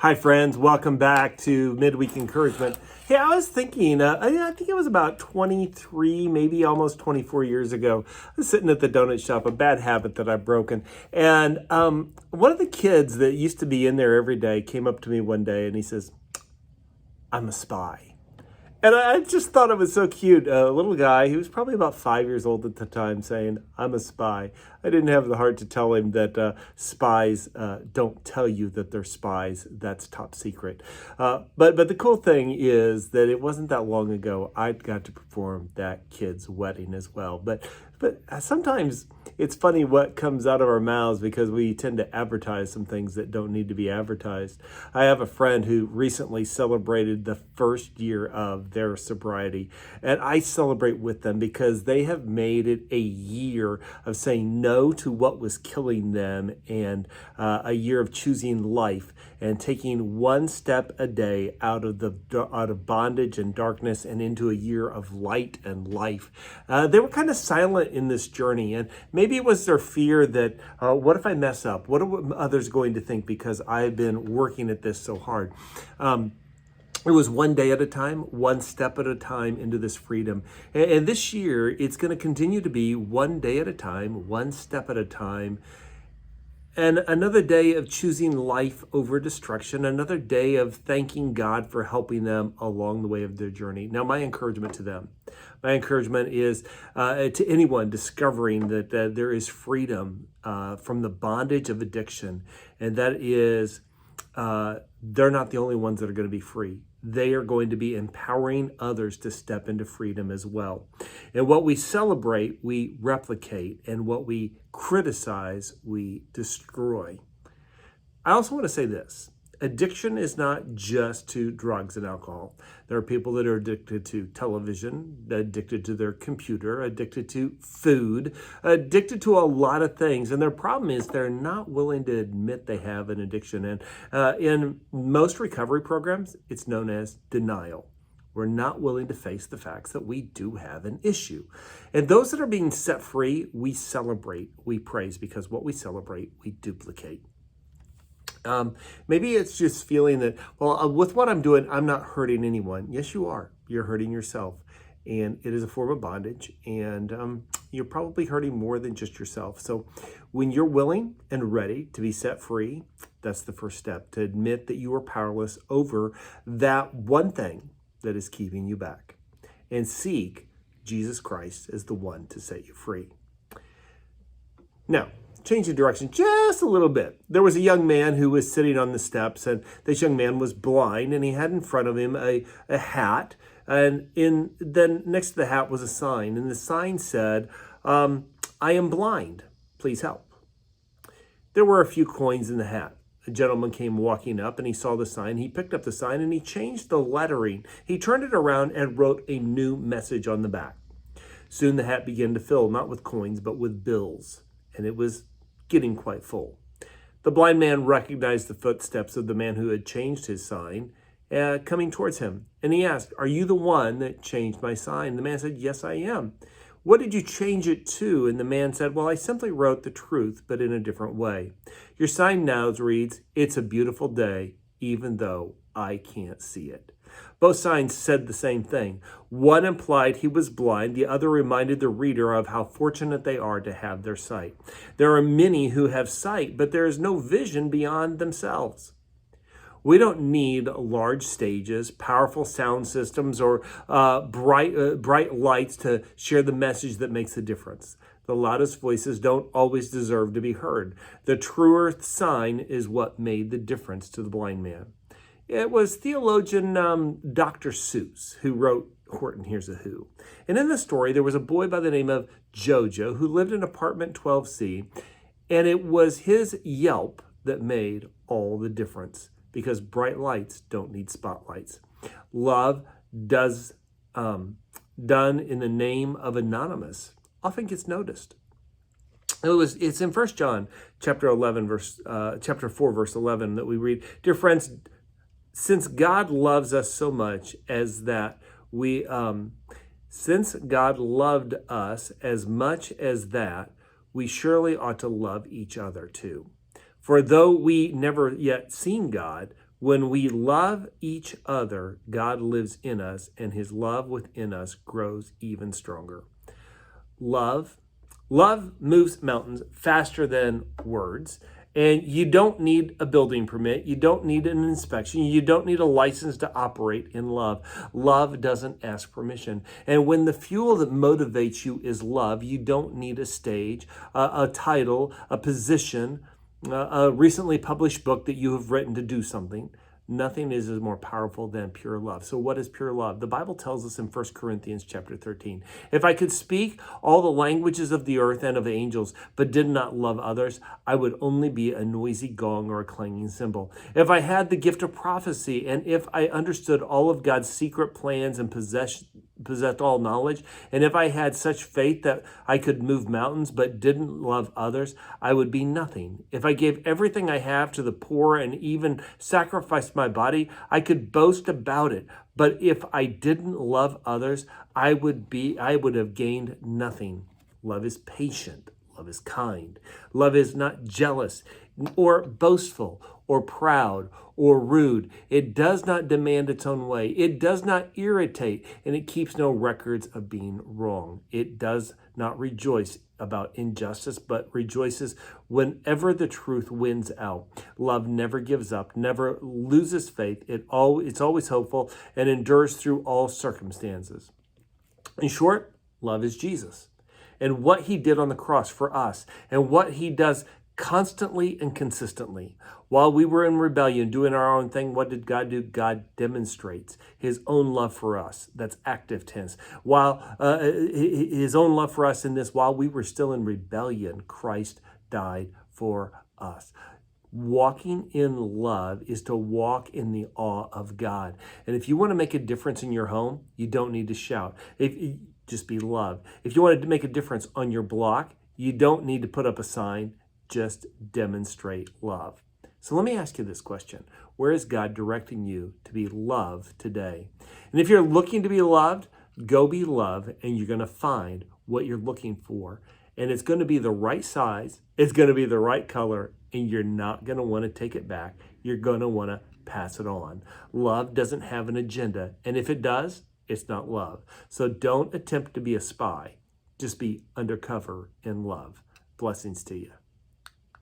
Hi, friends. Welcome back to Midweek Encouragement. Hey, I was thinking, I think it was about 23, maybe almost 24 years ago. I was sitting at the donut shop, a bad habit that I've broken. And one of the kids that used to be in there every day came up to me one day and he says, "I'm a spy." And I just thought it was so cute. A little guy, he was probably about 5 years old at the time, saying, "I'm a spy." I didn't have the heart to tell him that spies don't tell you that they're spies. That's top secret. But the cool thing is that it wasn't that long ago I got to perform that kid's wedding as well. But sometimes it's funny what comes out of our mouths because we tend to advertise some things that don't need to be advertised. I have a friend who recently celebrated the first year of their sobriety, and I celebrate with them because they have made it a year of saying no to what was killing them and a year of choosing life and taking one step a day out of bondage and darkness and into a year of light and life. They were kind of silent in this journey, and maybe it was their fear that what if I mess up? What are others going to think because I've been working at this so hard? It was one day at a time, one step at a time into this freedom. And this year, it's going to continue to be one day at a time, one step at a time. And another day of choosing life over destruction, another day of thanking God for helping them along the way of their journey. Now, my encouragement to them, my encouragement is to anyone discovering that there is freedom from the bondage of addiction, and that is they're not the only ones that are going to be free. They are going to be empowering others to step into freedom as well. And what we celebrate, we replicate, and what we criticize, we destroy. I also want to say this. Addiction is not just to drugs and alcohol. There are people that are addicted to television, addicted to their computer, addicted to food, addicted to a lot of things. And their problem is they're not willing to admit they have an addiction. And in most recovery programs, it's known as denial. We're not willing to face the facts that we do have an issue. And those that are being set free, we celebrate, we praise, because what we celebrate, we duplicate. Maybe it's just feeling that, well, with what I'm doing, I'm not hurting anyone. Yes, you are. You're hurting yourself. And it is a form of bondage. And you're probably hurting more than just yourself. So when you're willing and ready to be set free, that's the first step, to admit that you are powerless over that one thing that is keeping you back. And seek Jesus Christ as the one to set you free. Now, changing direction just a little bit. There was a young man who was sitting on the steps, and this young man was blind, and he had in front of him a hat, and then next to the hat was a sign, and the sign said, "I am blind, please help." There were a few coins in the hat. A gentleman came walking up, and he saw the sign. He picked up the sign, and he changed the lettering. He turned it around and wrote a new message on the back. Soon the hat began to fill, not with coins, but with bills, and it was getting quite full. The blind man recognized the footsteps of the man who had changed his sign coming towards him. And he asked, "Are you the one that changed my sign?" The man said, "Yes, I am." "What did you change it to?" And the man said, "Well, I simply wrote the truth, but in a different way. Your sign now reads, 'It's a beautiful day, even though I can't see it.'" Both signs said the same thing. One implied he was blind. The other reminded the reader of how fortunate they are to have their sight. There are many who have sight, but there is no vision beyond themselves. We don't need large stages, powerful sound systems, or bright lights to share the message that makes a difference. The loudest voices don't always deserve to be heard. The truer sign is what made the difference to the blind man. It was theologian Dr. Seuss who wrote Horton Hears a Who. And in the story, there was a boy by the name of Jojo who lived in apartment 12C, and it was his yelp that made all the difference, because bright lights don't need spotlights. Love done in the name of anonymous often gets noticed. It's in 1 John chapter 4, verse 11 that we read, "Dear friends, since God loves us so much as that since God loved us as much as that, we surely ought to love each other too. For though we never yet seen God, When we love each other, God lives in us, and his love within us grows even stronger. Love. Love moves mountains faster than words. And you don't need a building permit. You don't need an inspection. You don't need a license to operate in love. Love doesn't ask permission. And when the fuel that motivates you is love, you don't need a stage, a title, a position, a recently published book that you have written to do something. Nothing is more powerful than pure love. So what is pure love? The Bible tells us in 1 Corinthians chapter 13, if I could speak all the languages of the earth and of angels, but did not love others, I would only be a noisy gong or a clanging cymbal. If I had the gift of prophecy, and if I understood all of God's secret plans and possessed all knowledge, and if I had such faith that I could move mountains but didn't love others, I would be nothing. If I gave everything I have to the poor and even sacrificed my body, I could boast about it. But if I didn't love others, I would have gained nothing. Love is patient. Love is kind. Love is not jealous or boastful or proud or rude. It does not demand its own way. It does not irritate, and it keeps no records of being wrong. It does not rejoice about injustice, but rejoices whenever the truth wins out. Love never gives up, never loses faith. It's always hopeful and endures through all circumstances. In short, love is Jesus and what he did on the cross for us and what he does constantly and consistently. While we were in rebellion, doing our own thing, what did God do? God demonstrates his own love for us. That's active tense. While his own love for us in this, while we were still in rebellion, Christ died for us. Walking in love is to walk in the awe of God. And if you want to make a difference in your home, you don't need to shout. Just be loved. If you want to make a difference on your block, you don't need to put up a sign. Just demonstrate love. So let me ask you this question. Where is God directing you to be loved today? And if you're looking to be loved, go be loved, and you're going to find what you're looking for. And it's going to be the right size. It's going to be the right color, and you're not going to want to take it back. You're going to want to pass it on. Love doesn't have an agenda. And if it does, it's not love. So don't attempt to be a spy. Just be undercover in love. Blessings to you.